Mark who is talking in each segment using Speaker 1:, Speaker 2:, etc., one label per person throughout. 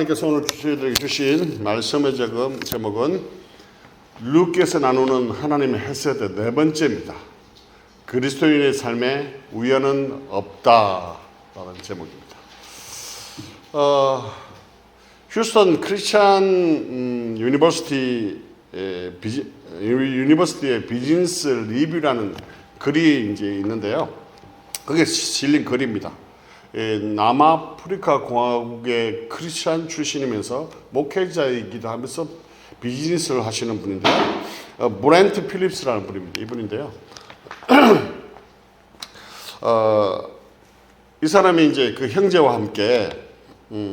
Speaker 1: 하나님께서 오늘 저희들에게 주신 말씀의 제목은 루께서 나누는 하나님의 헤세드 네 번째입니다. 그리스도인의 삶에 우연은 없다라는 제목입니다. 휴스턴 크리스천 유니버시티의 비즈니스 리뷰라는 글이 이제 있는데요. 그게 실린 글입니다. 남아프리카 공화국의 크리스천 출신이면서 목회자이기도 하면서 비즈니스를 하시는 분인데요. 브렌트 필립스라는 분입니다. 이분인데요. 이 사람이 이제 그 형제와 함께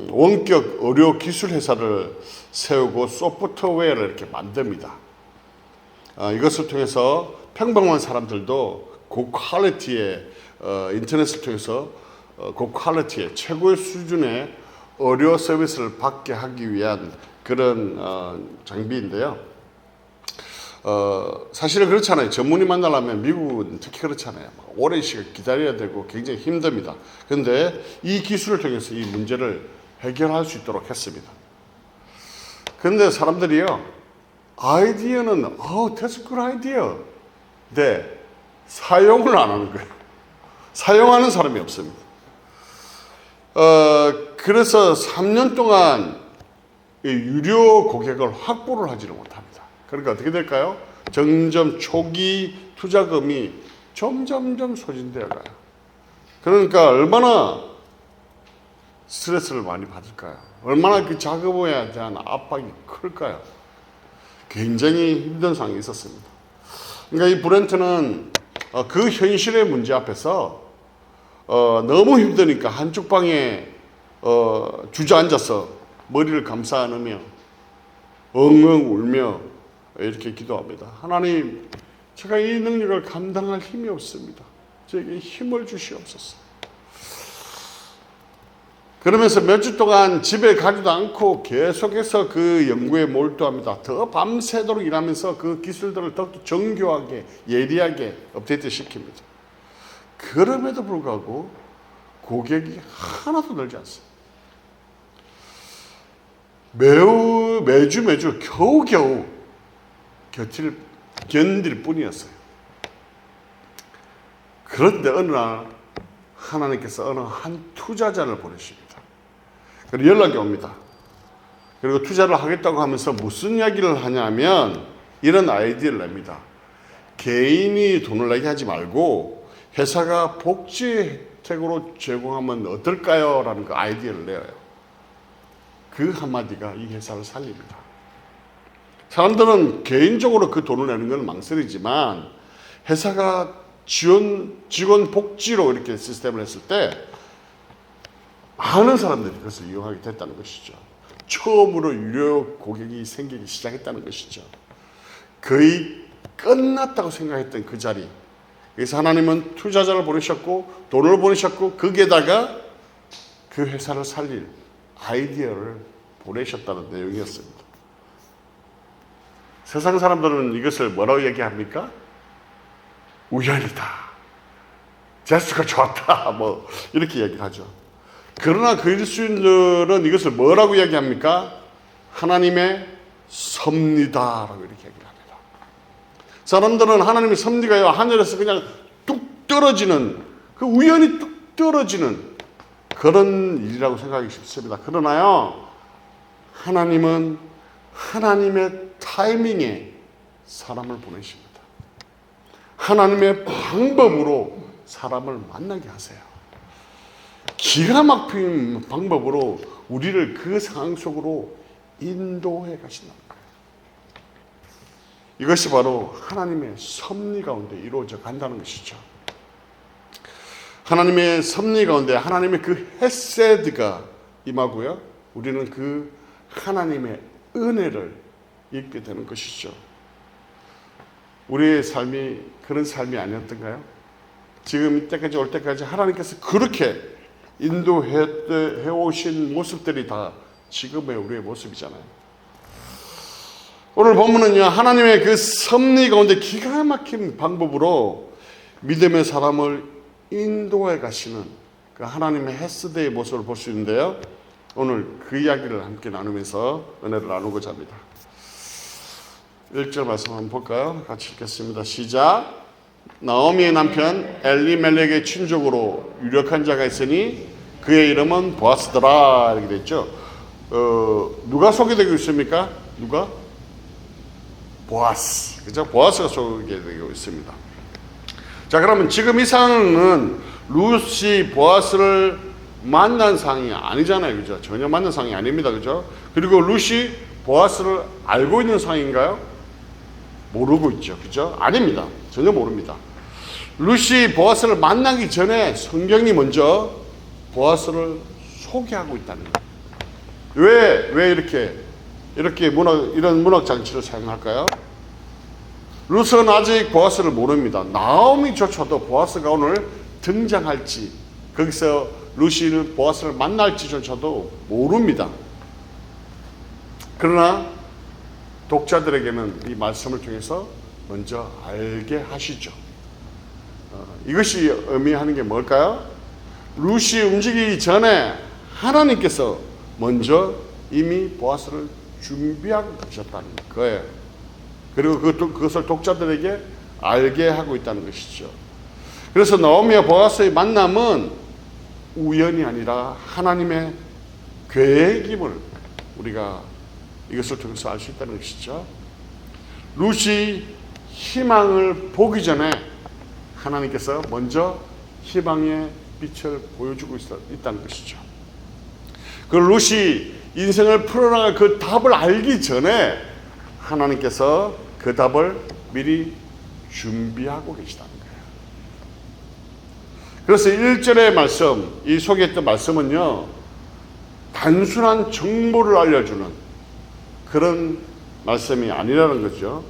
Speaker 1: 원격 의료 기술 회사를 세우고 소프트웨어를 이렇게 만듭니다. 이것을 통해서 평범한 사람들도 고퀄리티의 인터넷을 통해서 고퀄리티의 최고의 수준의 의료 서비스를 받게 하기 위한 그런 장비인데요. 사실은 그렇잖아요. 전문의 만나려면 미국은 특히 그렇잖아요. 오랜 시간 기다려야 되고 굉장히 힘듭니다. 그런데 이 기술을 통해서 이 문제를 해결할 수 있도록 했습니다. 그런데 사람들이요, 아이디어는 that's a good idea. 네, 사용을 안 하는 거예요. 사용하는 사람이 없습니다. 그래서 3년 동안 유료 고객을 확보를 하지를 못합니다. 그러니까 어떻게 될까요? 점점 초기 투자금이 점점점 소진되어 가요. 그러니까 얼마나 스트레스를 많이 받을까요? 얼마나 그 자금에 대한 압박이 클까요? 굉장히 힘든 상황이 있었습니다. 그러니까 이 브렌트는 그 현실의 문제 앞에서 너무 힘드니까 한쪽 방에 주저앉아서 머리를 감싸 안으며 엉엉 울며 이렇게 기도합니다. 하나님, 제가 이 능력을 감당할 힘이 없습니다. 저에게 힘을 주시옵소서. 그러면서 몇 주 동안 집에 가지도 않고 계속해서 그 연구에 몰두합니다. 더 밤새도록 일하면서 그 기술들을 더욱더 정교하게 예리하게 업데이트 시킵니다. 그럼에도 불구하고 고객이 하나도 늘지 않습니다. 매주 겨우겨우 견딜 뿐이었어요. 그런데 어느 날 하나님께서 어느 한 투자자를 보내십니다. 그리고 연락이 옵니다. 그리고 투자를 하겠다고 하면서 무슨 이야기를 하냐면 이런 아이디어를 냅니다. 개인이 돈을 내게 하지 말고 회사가 복지 혜택으로 제공하면 어떨까요? 라는 그 아이디어를 내요. 그 한마디가 이 회사를 살립니다. 사람들은 개인적으로 그 돈을 내는 건 망설이지만 회사가 직원 복지로 이렇게 시스템을 했을 때 많은 사람들이 그것을 이용하게 됐다는 것이죠. 처음으로 유료 고객이 생기기 시작했다는 것이죠. 거의 끝났다고 생각했던 그 자리. 그래서 하나님은 투자자를 보내셨고 돈을 보내셨고 거기에다가 그 회사를 살릴 아이디어를 보내셨다는 내용이었습니다. 세상 사람들은 이것을 뭐라고 얘기합니까? 우연이다. 재수가 좋았다. 뭐 이렇게 얘기를 하죠. 그러나 그리스도인들은 이것을 뭐라고 얘기합니까? 하나님의 섭리다라고 이렇게 얘기를 합니다. 사람들은 하나님의 섭리가요, 하늘에서 그냥 뚝 떨어지는, 그 우연히 뚝 떨어지는 그런 일이라고 생각하기 쉽습니다. 그러나요, 하나님은 하나님의 타이밍에 사람을 보내십니다. 하나님의 방법으로 사람을 만나게 하세요. 기가 막힌 방법으로 우리를 그 상황 속으로 인도해 가신다는 거예요. 이것이 바로 하나님의 섭리 가운데 이루어져 간다는 것이죠. 하나님의 섭리 가운데 하나님의 그 헤세드가 임하고요, 우리는 그 하나님의 은혜를 입게 되는 것이죠. 우리의 삶이 그런 삶이 아니었던가요? 지금 이때까지 올 때까지 하나님께서 그렇게 인도해 오신 모습들이 다 지금의 우리의 모습이잖아요. 오늘 본문은요, 하나님의 그 섭리 가운데 기가 막힌 방법으로 믿음의 사람을 인도해 가시는 그 하나님의 헤세드의 모습을 볼 수 있는데요. 오늘 그 이야기를 함께 나누면서 은혜를 나누고자 합니다. 1절 말씀 한번 볼까요? 같이 읽겠습니다. 시작. 나오미의 남편 엘리멜렉의 친족으로 유력한 자가 있으니 그의 이름은 보아스더라. 이렇게 됐죠. 누가 소개되고 있습니까? 누가? 보아스. 그죠? 보아스가 소개되고 있습니다. 자, 그러면 지금 이 상황은 룻이 보아스를 만난 상황이 아니잖아요. 그죠? 전혀 만난 상황이 아닙니다. 그죠? 그리고 룻이 보아스를 알고 있는 상황인가요? 모르고 있죠. 그죠? 아닙니다. 전혀 모릅니다. 룻이 보아스를 만나기 전에 성경이 먼저 보아스를 소개하고 있다는 거예요. 왜 이렇게 이런 문학 장치를 사용할까요? 룻은 아직 보아스를 모릅니다. 나오미조차도 보아스가 오늘 등장할지, 거기서 룻이 보아스를 만날지조차도 모릅니다. 그러나 독자들에게는 이 말씀을 통해서 먼저 알게 하시죠. 이것이 의미하는 게 뭘까요? 룻이 움직이기 전에 하나님께서 먼저 이미 보아스를 준비하고 계셨다는 거예요. 그리고 그것을 독자들에게 알게 하고 있다는 것이죠. 그래서 나오미와 보아스의 만남은 우연이 아니라 하나님의 계획임을 우리가 이것을 통해서 알 수 있다는 것이죠. 룻이 희망을 보기 전에 하나님께서 먼저 희망의 빛을 보여주고 있다는 것이죠. 그 룻이 인생을 풀어나갈 그 답을 알기 전에 하나님께서 그 답을 미리 준비하고 계시다는 거예요. 그래서 1절의 말씀, 이 소개했던 말씀은요, 단순한 정보를 알려주는 그런 말씀이 아니라는 거죠.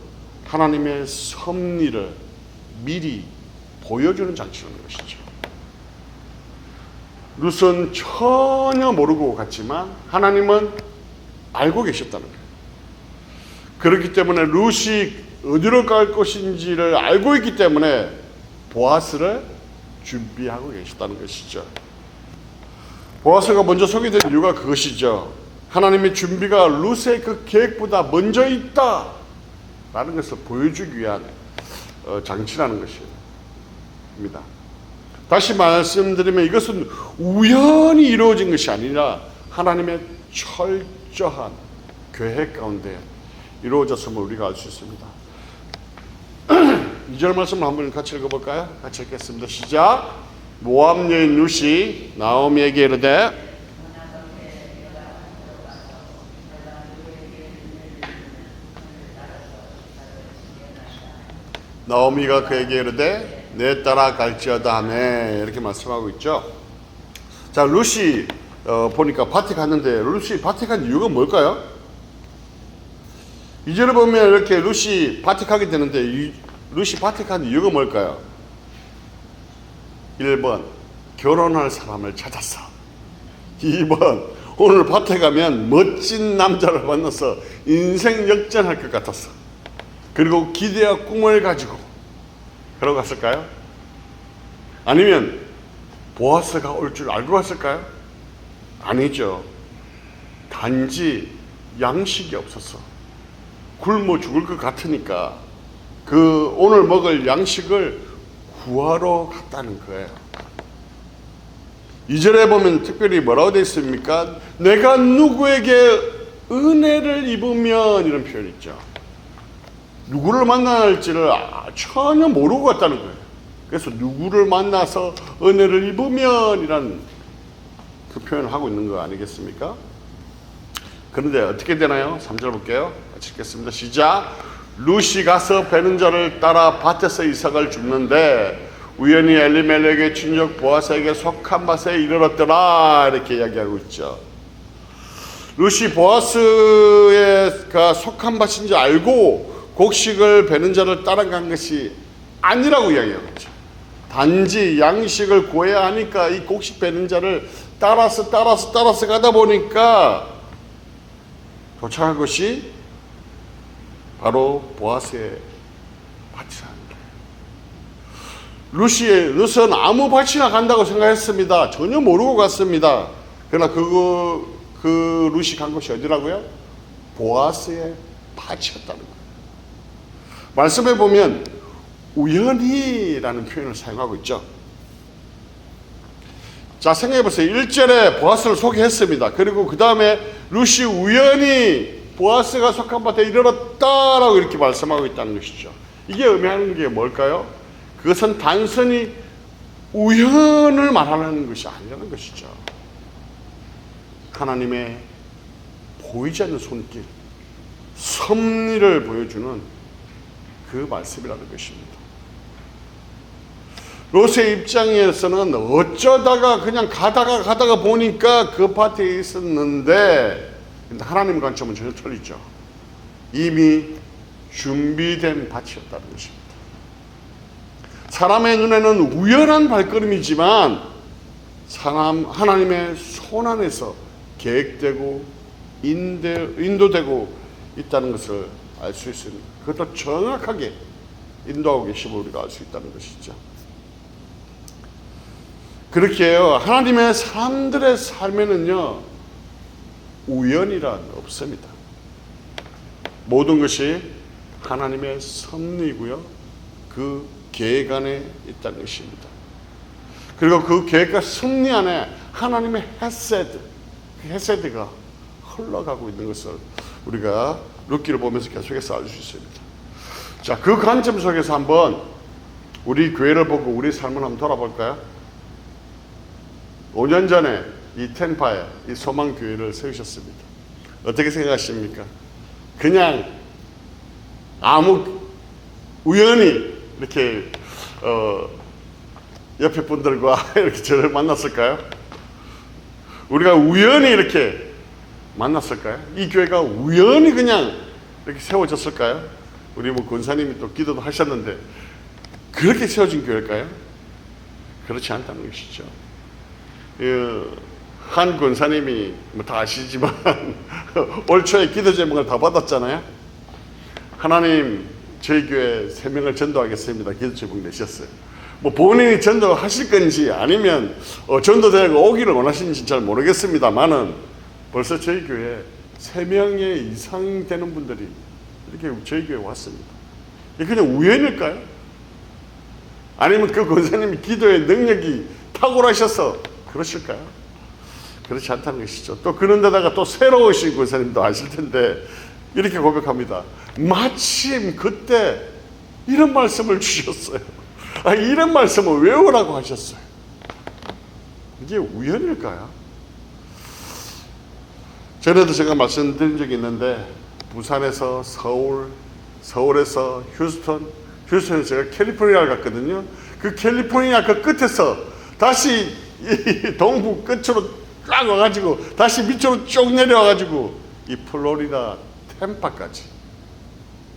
Speaker 1: 하나님의 섭리를 미리 보여주는 장치라는 것이죠. 룻은 전혀 모르고 갔지만 하나님은 알고 계셨다는 거예요. 그렇기 때문에 룻이 어디로 갈 것인지를 알고 있기 때문에 보아스를 준비하고 계셨다는 것이죠. 보아스가 먼저 소개된 이유가 그것이죠. 하나님의 준비가 룻의 그 계획보다 먼저 있다 라는 것을 보여주기 위한 장치라는 것입니다. 다시 말씀드리면 이것은 우연히 이루어진 것이 아니라 하나님의 철저한 계획 가운데 이루어졌음을 우리가 알 수 있습니다. 2절 말씀을 한번 같이 읽어볼까요? 같이 읽겠습니다. 시작. 모압 여인 룻이 나오미에게 이르되 나오미가 그에게 이르되 내 따라 갈지어다 하매 이렇게 말씀하고 있죠. 자, 룻이 보니까 밭에 갔는데 룻이 밭에 간 이유가 뭘까요? 이제를 보면 이렇게 룻이 밭에 가게 되는데 룻이 밭에 간 이유가 뭘까요? 1번 결혼할 사람을 찾았어. 2번 오늘 밭에 가면 멋진 남자를 만나서 인생 역전할 것 같았어. 그리고 기대와 꿈을 가지고 그러고 갔을까요? 아니면 보아스가 올 줄 알고 갔을까요? 아니죠. 단지 양식이 없었어. 굶어 죽을 것 같으니까 그 오늘 먹을 양식을 구하러 갔다는 거예요. 2절에 보면 특별히 뭐라고 되어 있습니까? 내가 누구에게 은혜를 입으면 이런 표현이 있죠. 누구를 만날지를 전혀 모르고 갔다는 거예요. 그래서 누구를 만나서 은혜를 입으면 이란 그 표현을 하고 있는 거 아니겠습니까? 그런데 어떻게 되나요? 3절 볼게요. 같이 읽겠습니다. 시작. 룻이 가서 베는 자를 따라 밭에서 이삭을 줍는데 우연히 엘리멜렉의 친족 보아스에게 속한 밭에 이르렀더라 이렇게 이야기하고 있죠. 룻이 보아스가 속한 밭인지 알고 곡식을 베는 자를 따라간 것이 아니라고 이야기하고 있죠. 단지 양식을 구해야 하니까 이 곡식 베는 자를 따라서 가다 보니까 도착한 것이 바로 보아스의 밭이라는 거예요. 룻은 아무 밭이나 간다고 생각했습니다. 전혀 모르고 갔습니다. 그러나 그 룻이 간 곳이 어디라고요? 보아스의 밭이었다는 거예요. 말씀해 보면 우연히라는 표현을 사용하고 있죠. 자, 생각해 보세요. 1절에 보아스를 소개했습니다. 그리고 그 다음에 룻이 우연히 보아스가 속한 밭에 이르렀다라고 이렇게 말씀하고 있다는 것이죠. 이게 의미하는 게 뭘까요? 그것은 단순히 우연을 말하는 것이 아니라는 것이죠. 하나님의 보이지 않는 손길, 섭리를 보여주는 그 말씀이라는 것입니다. 롯의 입장에서는 어쩌다가 그냥 가다가 보니까 그 밭에 있었는데, 근데 하나님 관점은 전혀 틀리죠. 이미 준비된 밭이었다는 것입니다. 사람의 눈에는 우연한 발걸음이지만 하나님의 손 안에서 계획되고 인도되고 있다는 것을 알 수 있습니다. 그것도 정확하게 인도하고 계심을 우리가 알 수 있다는 것이죠. 그렇게 해요. 하나님의 사람들의 삶에는요, 우연이란 없습니다. 모든 것이 하나님의 섭리고요, 그 계획 안에 있다는 것입니다. 그리고 그 계획과 섭리 안에 하나님의 헤세드, 그 헤세드가 흘러가고 있는 것을 우리가 룻기를 보면서 계속해서 알 수 있습니다. 자, 그 관점 속에서 한번 우리 교회를 보고 우리 삶을 한번 돌아볼까요? 5년 전에 이 템파에 이 소망교회를 세우셨습니다. 어떻게 생각하십니까? 그냥 아무 우연히 이렇게 옆에 분들과 이렇게 저를 만났을까요? 우리가 우연히 이렇게 만났을까요? 이 교회가 우연히 그냥 이렇게 세워졌을까요? 우리 뭐 권사님이 또 기도도 하셨는데 그렇게 세워진 교회일까요? 그렇지 않다는 것이죠. 한 권사님이 뭐 다 아시지만 올 초에 기도 제목을 다 받았잖아요. 하나님, 저희 교회 3명을 전도하겠습니다. 기도 제목 내셨어요. 뭐 본인이 전도하실 건지 아니면 전도되고 오기를 원하시는지 잘 모르겠습니다만은 벌써 저희 교회에 3명의 이상 되는 분들이 이렇게 저희 교회에 왔습니다. 이게 그냥 우연일까요? 아니면 그 권사님이 기도의 능력이 탁월하셔서 그러실까요? 그렇지 않다는 것이죠. 또 그런데다가 또 새로 오신 권사님도 아실 텐데 이렇게 고백합니다. 마침 그때 이런 말씀을 주셨어요. 이런 말씀을 외우라고 하셨어요. 이게 우연일까요? 전에도 제가 말씀드린 적이 있는데 부산에서 서울에서 휴스턴에서 제가 캘리포니아를 갔거든요. 그 캘리포니아 그 끝에서 다시 이 동부 끝으로 쫙 와가지고 다시 밑으로 쭉 내려와가지고 이 플로리다 템파까지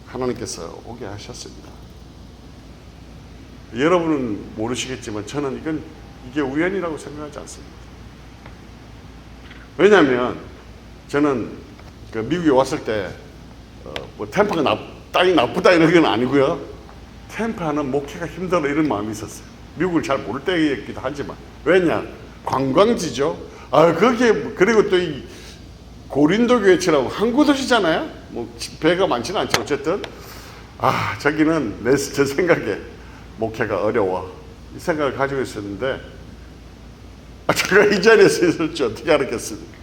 Speaker 1: 하나님께서 오게 하셨습니다. 여러분은 모르시겠지만 저는 이게 우연이라고 생각하지 않습니다. 왜냐하면 저는 그 미국에 왔을 때 뭐 템파가 땅이 나쁘다 이런 건 아니고요. 템파는 목회가 힘들어 이런 마음이 있었어요. 미국을 잘 모를 때였기도 하지만 왜냐? 관광지죠. 거기에 그리고 또 이 고린도 교회처럼 항구 도시잖아요. 뭐 배가 많지는 않죠. 어쨌든 저기는 제 생각에 목회가 어려워 이 생각을 가지고 있었는데 제가 이 자리에서 있을 줄 어떻게 알았겠습니까?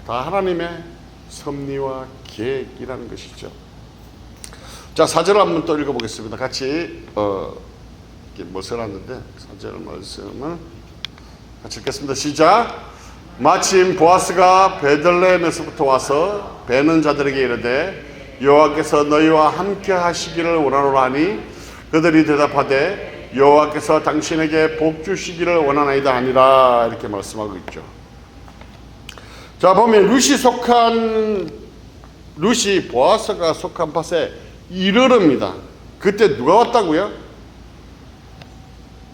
Speaker 1: 다 하나님의 섭리와 계획이라는 것이죠. 자, 4절 한번 또 읽어보겠습니다. 같이 뭐 써놨는데 4절 말씀을 같이 읽겠습니다. 시작. 마침 보아스가 베들레헴에서부터 와서 베는 자들에게 이르되 여호와께서 너희와 함께 하시기를 원하노라 하니 그들이 대답하되 여호와께서 당신에게 복 주시기를 원하나이다 하니라. 이렇게 말씀하고 있죠. 자, 보면 룻이 보아스가 속한 밭에 이르릅니다. 그때 누가 왔다고요?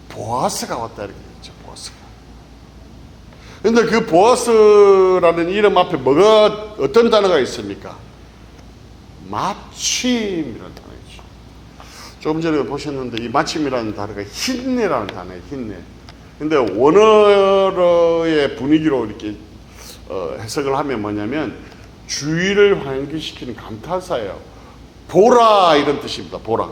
Speaker 1: 보아스가 왔다 이렇게 했죠. 보아스가. 근데 그 보아스라는 이름 앞에 어떤 단어가 있습니까? 마침이라는 단어이죠. 조금 전에 보셨는데 이 마침이라는 단어가 힌내라는 단어예요. 힌내. 근데 원어의 분위기로 이렇게 해석을 하면 뭐냐면 주의를 환기시키는 감탄사예요. 보라 이런 뜻입니다. 보라.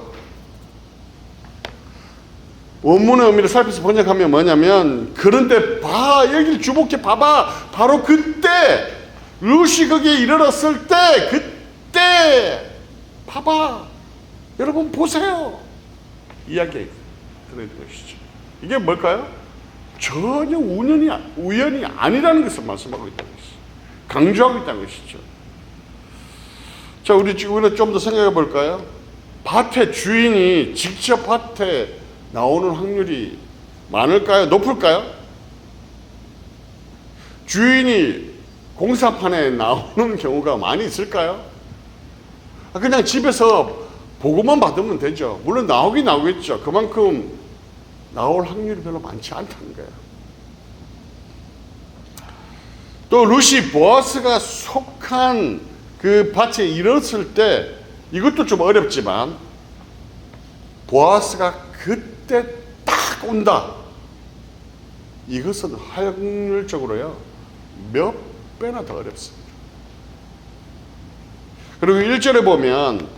Speaker 1: 원문의 의미를 살펴서 번역하면 뭐냐면 그런데 봐 여기를 주목해 봐봐 바로 그때 룻이 거기에 이르렀을 때 그때 봐봐 여러분 보세요 이야기에 들어있는 것이죠. 이게 뭘까요? 전혀 우연이 아니라는 것을 말씀하고 있다는 것이죠. 강조하고 있다는 것이죠. 자, 우리 지금 좀 더 생각해 볼까요? 밭의 주인이 직접 밭에 나오는 확률이 많을까요? 높을까요? 주인이 공사판에 나오는 경우가 많이 있을까요? 그냥 집에서 보고만 받으면 되죠. 물론 나오긴 나오겠죠. 그만큼 나올 확률이 별로 많지 않다는 거예요. 또 룻이 보아스가 속한 그 밭에 이르렀을 때 이것도 좀 어렵지만 보아스가 그때 딱 온다. 이것은 확률적으로요 몇 배나 더 어렵습니다. 그리고 1절에 보면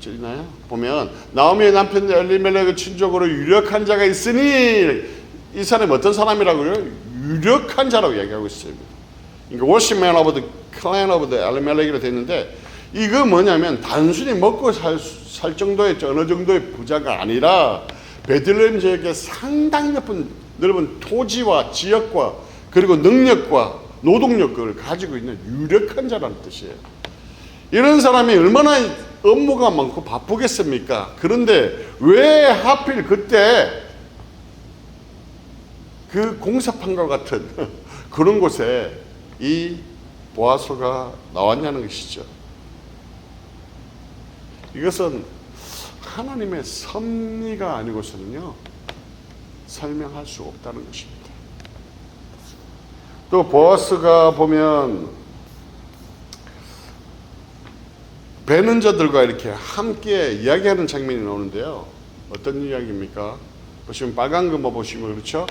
Speaker 1: 1절이나요? 보면 나오미의 남편 엘리멜렉의 친족으로 유력한 자가 있으니 이 사람이 어떤 사람이라고요? 유력한 자라고 얘기하고 있습니다. 그러니까 worshipman of the clan of the 엘리멜렉이라 되어 있는데 이거 뭐냐면 단순히 먹고 살 정도의 어느 정도의 부자가 아니라 베들레헴 지역에 상당히 넓은 토지와 지역과 그리고 능력과 노동력을 가지고 있는 유력한 자라는 뜻이에요. 이런 사람이 얼마나 업무가 많고 바쁘겠습니까? 그런데 왜 하필 그때 그 공사판과 같은 그런 곳에 이 보아스가 나왔냐는 것이죠. 이것은 하나님의 섭리가 아니고서는요 설명할 수 없다는 것입니다. 또 보아스가 보면 배는 자들과 이렇게 함께 이야기하는 장면이 나오는데요. 어떤 이야기입니까? 보시면 빨간 거 보시면 그렇죠?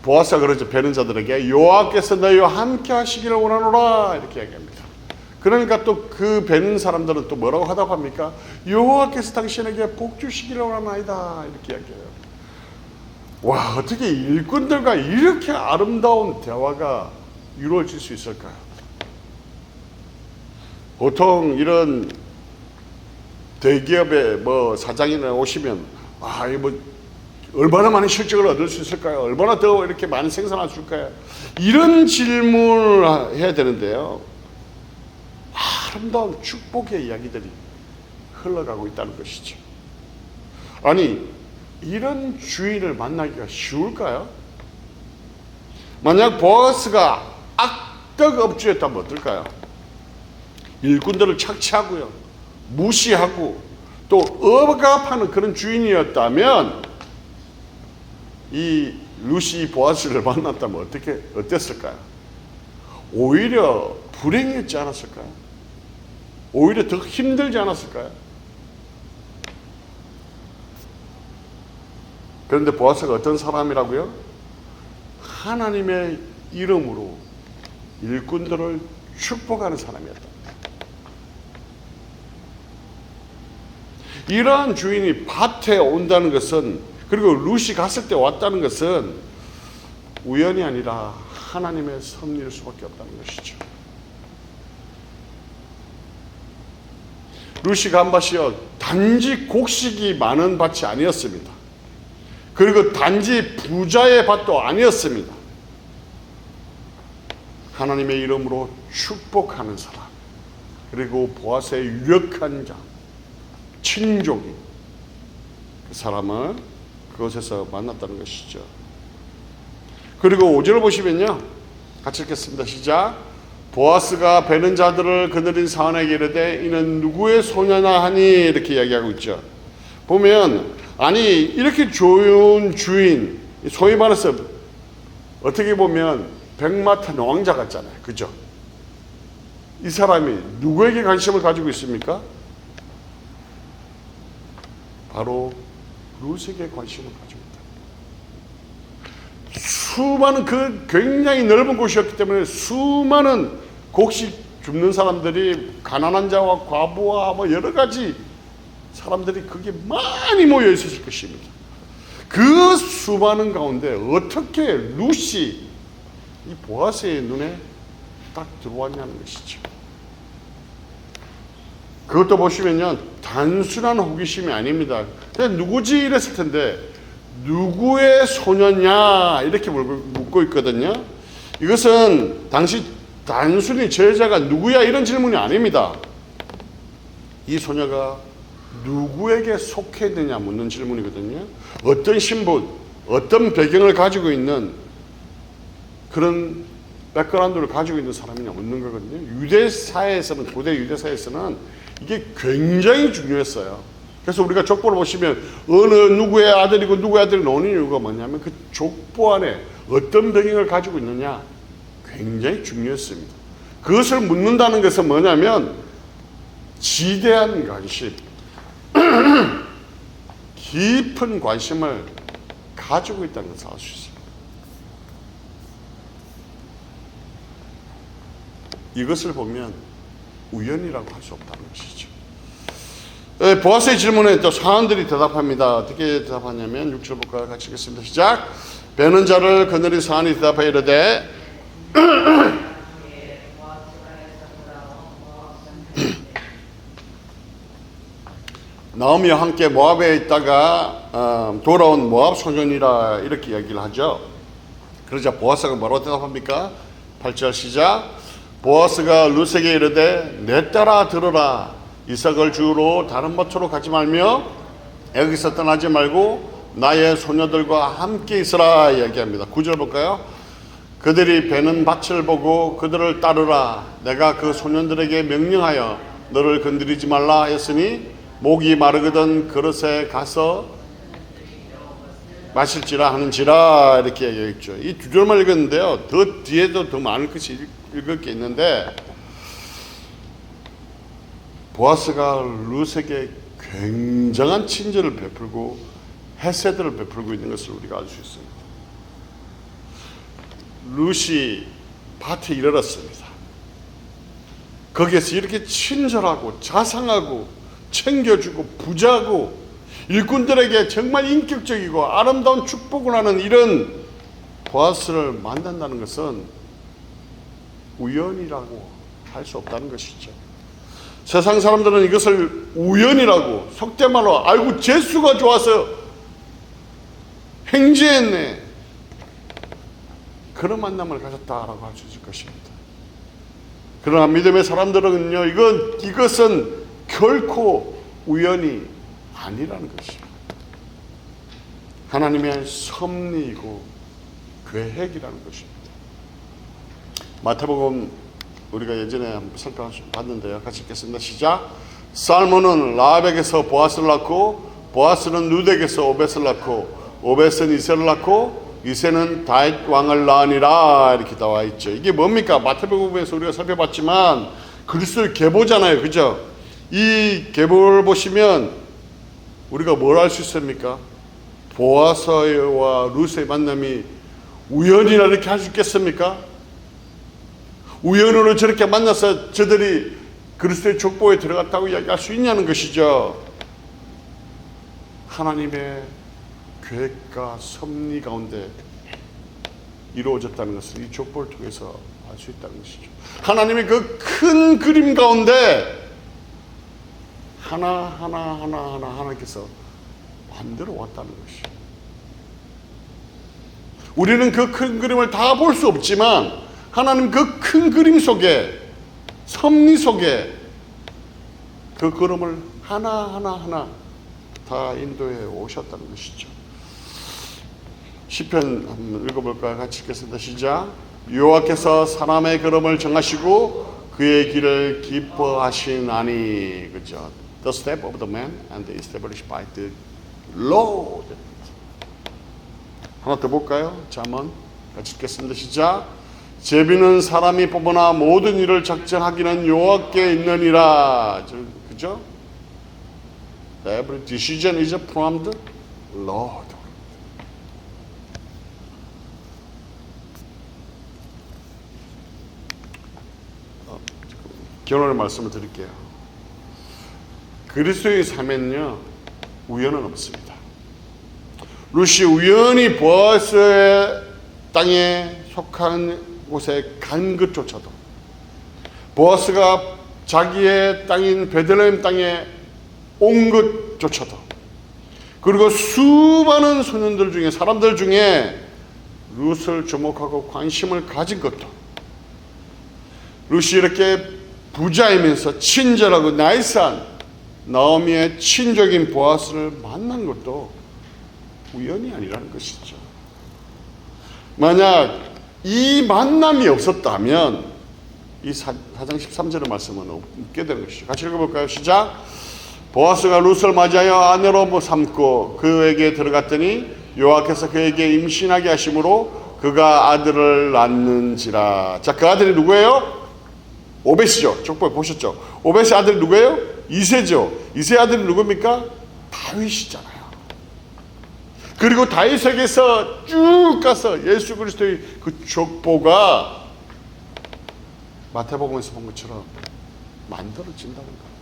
Speaker 1: 보아스가 그러죠. 배는 자들에게 여호와께서 너희와 함께 하시기를 원하노라 이렇게 이야기합니다. 그러니까 또 그 배는 사람들은 또 뭐라고 하다고 합니까? 여호와께서 당신에게 복 주시기를 원하나이다 이렇게 이야기해요. 와, 어떻게 일꾼들과 이렇게 아름다운 대화가 이루어질 수 있을까요? 보통 이런 대기업의 사장이나 오시면 얼마나 많은 실적을 얻을 수 있을까요? 얼마나 더 이렇게 많이 생산할 수 있을까요? 이런 질문을 해야 되는데요. 아름다운 축복의 이야기들이 흘러가고 있다는 것이죠. 아니, 이런 주인을 만나기가 쉬울까요? 만약 보아스가 악덕업주였다면 어떨까요? 일꾼들을 착취하고요, 무시하고 또 억압하는 그런 주인이었다면 이 룻이 보아스를 만났다면 어땠을까요? 오히려 불행했지 않았을까요? 오히려 더 힘들지 않았을까요? 그런데 보아스가 어떤 사람이라고요? 하나님의 이름으로 일꾼들을 축복하는 사람이었다. 이러한 주인이 밭에 온다는 것은, 그리고 룻이 갔을 때 왔다는 것은 우연이 아니라 하나님의 섭리일 수밖에 없다는 것이죠. 룻이 간 밭이요 단지 곡식이 많은 밭이 아니었습니다. 그리고 단지 부자의 밭도 아니었습니다. 하나님의 이름으로 축복하는 사람, 그리고 보아스의 유력한 자, 친족이 그 사람을 그곳에서 만났다는 것이죠. 그리고 5절을 보시면요, 같이 읽겠습니다. 시작. 보아스가 베는 자들을 거느린 사원에게 이르되 이는 누구의 소녀나 하니 이렇게 이야기하고 있죠. 보면 아니 이렇게 좋은 주인, 소위 말해서 어떻게 보면 백마탄 왕자 같잖아요. 그죠? 이 사람이 누구에게 관심을 가지고 있습니까? 바로 룻에게 관심을 가지고 있다. 수많은 그 굉장히 넓은 곳이었기 때문에 수많은 곡식 줍는 사람들이 가난한 자와 과부와 뭐 여러 가지 사람들이 거기에 많이 모여 있었을 것입니다. 그 수많은 가운데 어떻게 룻이 이 보아스의 눈에 딱 들어왔냐는 것이죠. 그것도 보시면요, 단순한 호기심이 아닙니다. 그냥 누구지 이랬을 텐데 누구의 소녀냐 이렇게 묻고 있거든요. 이것은 당시 단순히 제자가 누구야 이런 질문이 아닙니다. 이 소녀가 누구에게 속해 있느냐 묻는 질문이거든요. 어떤 신분, 어떤 배경을 가지고 있는 그런 백그라운드를 가지고 있는 사람이냐 묻는 거거든요. 유대 사회에서는, 고대 유대 사회에서는 이게 굉장히 중요했어요. 그래서 우리가 족보를 보시면 어느 누구의 아들이고 누구의 아들이 나오는 이유가 뭐냐면 그 족보 안에 어떤 배경을 가지고 있느냐 굉장히 중요했습니다. 그것을 묻는다는 것은 뭐냐면 지대한 관심, 깊은 관심을 가지고 있다는 것을 알 수 있습니다. 이것을 보면 우연이라고 할 수 없다는 것이죠. 보아스의 질문에 또 사람들이 대답합니다. 어떻게 대답하냐면 6절 볼까요? 같이 읽겠습니다. 시작. 베는 자를 그늘이 사안이 대답하여 이르되 나오미와 함께 모압에 있다가 돌아온 모압 소년이라 이렇게 얘기를 하죠. 그러자 보아스가 뭐라고 대답합니까? 8절 시작. 보아스가 룻에게 이르되 내 딸아 들으라. 이삭을 주우러 다른 밭으로 가지 말며 여기서 떠나지 말고 나의 소녀들과 함께 있으라 얘기합니다. 9절 볼까요? 그들이 베는 밭을 보고 그들을 따르라. 내가 그 소년들에게 명령하여 너를 건드리지 말라 했으니 목이 마르거든 그릇에 가서 마실지라 하는지라 이렇게 얘기했죠. 이 두 절만 읽었는데요. 더 뒤에도 더 많은 것이 읽을 게 있는데 보아스가 룻에게 굉장한 친절을 베풀고 헤세드를 베풀고 있는 것을 우리가 알 수 있습니다. 룻이 밭에 이르렀습니다. 거기에서 이렇게 친절하고 자상하고 챙겨주고 부자고 일꾼들에게 정말 인격적이고 아름다운 축복을 하는 이런 보아스를 만난다는 것은 우연이라고 할 수 없다는 것이죠. 세상 사람들은 이것을 우연이라고 속된 말로 알고 재수가 좋아서 행지했네 그런 만남을 가졌다라고 할 수 있을 것입니다. 그러나 믿음의 사람들은요 이것은 결코 우연이 아니라는 것입니다. 하나님의 섭리이고 계획이라는 것입니다. 마태복음 우리가 예전에 한번 살펴봤는데요. 같이 읽겠습니다. 시작. 살몬은 라합에게서 보아스를 낳고 보아스는 룻에게서 오벳을 낳고 오벳은 이새를 낳고 이새는 다윗 왕을 낳으니라 이렇게 나와 있죠. 이게 뭡니까? 마태복음에서 우리가 살펴봤지만 그리스도의 계보잖아요. 그죠? 이 계보를 보시면 우리가 뭘 알 수 있습니까? 보아스와 룻의 만남이 우연이라 이렇게 할 수 있겠습니까? 우연으로 저렇게 만나서 저들이 그리스도의 족보에 들어갔다고 이야기할 수 있냐는 것이죠. 하나님의 계획과 섭리 가운데 이루어졌다는 것을 이 족보를 통해서 알 수 있다는 것이죠. 하나님의 그 큰 그림 가운데 하나님께서 만들어 왔다는 것이죠. 우리는 그 큰 그림을 다 볼 수 없지만 하나님 그 큰 그림 속에 섭리 속에 그 그림을 하나 다 인도해 오셨다는 것이죠. 시편 한번 읽어볼까요? 같이 읽겠습니다. 시작. 여호와께서 사람의 걸음을 정하시고 그의 길을 기뻐하시나니. 그죠? The step of the man and established by the Lord. 하나 더 볼까요? 잠언 같이 읽겠습니다. 시작. 제비는 사람이 뽑으나 모든 일을 작정하기는 여호와께 있느니라. 그죠? Every decision is from the Lord. 결론의 말씀을 드릴게요. 그리스도의 삶에는요, 우연은 없습니다. 룻이 우연히 보아스의 땅에 속한 곳에 간 것조차도, 보아스가 자기의 땅인 베들레헴 땅에 온 것조차도, 그리고 수많은 소년들 중에, 사람들 중에 룻을 주목하고 관심을 가진 것도, 룻이 이렇게 부자이면서 친절하고 나이스한 나오미의 친족인 보아스를 만난 것도 우연이 아니라는 것이죠. 만약 이 만남이 없었다면 이 4장 13절의 말씀은 없게 되는 것이죠. 같이 읽어볼까요? 시작. 보아스가 룻을 맞이하여 아내로 삼고 그에게 들어갔더니 여호와께서 그에게 임신하게 하심으로 그가 아들을 낳는지라. 자, 그 아들이 누구예요? 오벳이죠. 족보에 보셨죠? 오벳의 아들이 누구예요? 이새죠. 이새 아들이 누굽니까? 다윗이잖아요. 그리고 다윗에게서 쭉 가서 예수 그리스도의 그 족보가 마태복음에서 본 것처럼 만들어진다는 거예요.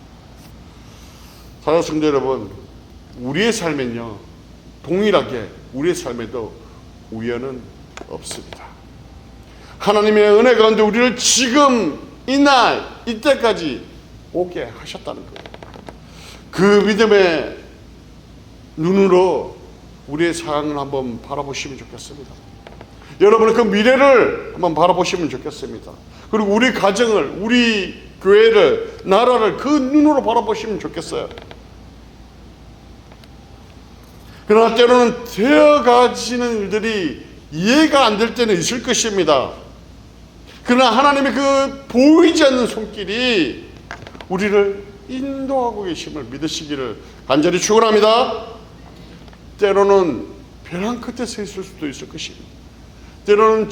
Speaker 1: 사랑하는 성도 여러분, 우리의 삶엔요, 동일하게 우리의 삶에도 우연은 없습니다. 하나님의 은혜 가운데 우리를 지금 이날 이때까지 오게 하셨다는 거예요. 그 믿음의 눈으로 우리의 상황을 한번 바라보시면 좋겠습니다. 여러분은 그 미래를 한번 바라보시면 좋겠습니다. 그리고 우리 가정을, 우리 교회를, 나라를 그 눈으로 바라보시면 좋겠어요. 그러나 때로는 되어가지는 일들이 이해가 안 될 때는 있을 것입니다. 그러나 하나님의 그 보이지 않는 손길이 우리를 인도하고 계심을 믿으시기를 간절히 축원합니다. 때로는 벼랑 끝에 서 있을 수도 있을 것입니다. 때로는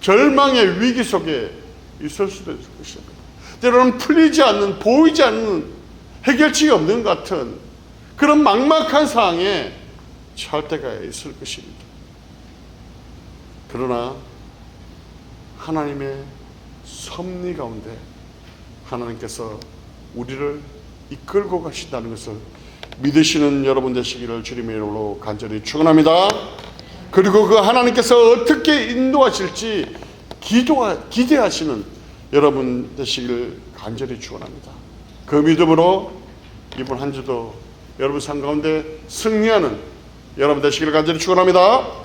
Speaker 1: 절망의 위기 속에 있을 수도 있을 것입니다. 때로는 풀리지 않는, 보이지 않는, 해결책이 없는 것 같은 그런 막막한 상황에 처할 때가 있을 것입니다. 그러나 하나님의 섭리 가운데 하나님께서 우리를 이끌고 가신다는 것을 믿으시는 여러분 되시기를 주님의 이름으로 간절히 축원합니다. 그리고 그 하나님께서 어떻게 인도하실지 기대하시는 여러분 되시기를 간절히 축원합니다. 그 믿음으로 이번 한 주도 여러분 삶 가운데 승리하는 여러분 되시기를 간절히 축원합니다.